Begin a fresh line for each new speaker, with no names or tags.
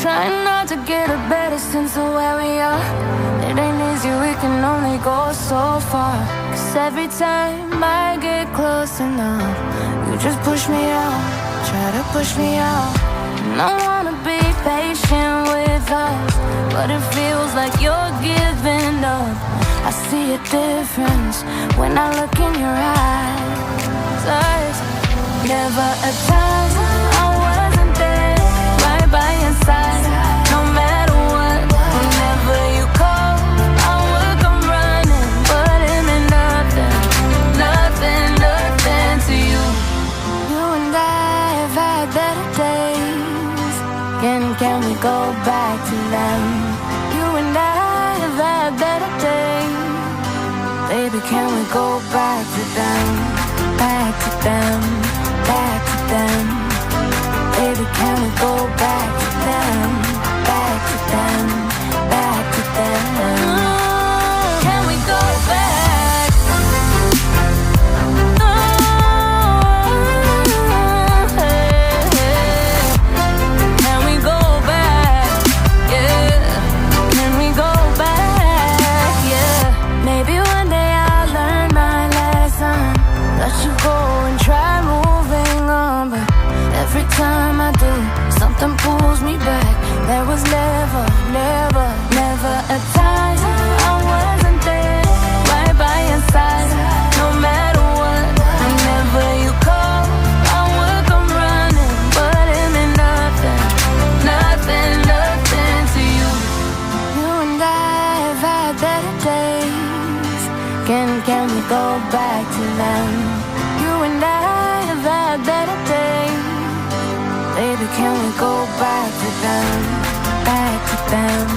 Trying not to get a better sense of where we are. It ain't easy, we can only go so far. 'Cause every time I get close enough, you just push me out, try to push me out. And I wanna be patient with us, but it feels like you're giving up. I see a difference when I look in your eyes. Never a time I wasn't there, right by your side. No matter what, whenever you call, I would come running. But it meant nothing, nothing, nothing to you. You and I have had better days. Can we go back to them? You and I have had better days. Baby, can we go back to them? Back to them, back to them. Baby, can we go back to them? Back to them, back to them. Can we go back? Can we go back? Yeah. Can we go back? Yeah. Maybe one day I'll learn my lesson. Let you go and try moving on, but every time I do, something pulls me back. There was never, never, never a time I wasn't there, right by your side. No matter what, whenever you call, I would come running. But it meant nothing, nothing, nothing to you. You and I have had better days. Can we go back to them? You and I have had better days. Baby, can we go back to them? Back to them.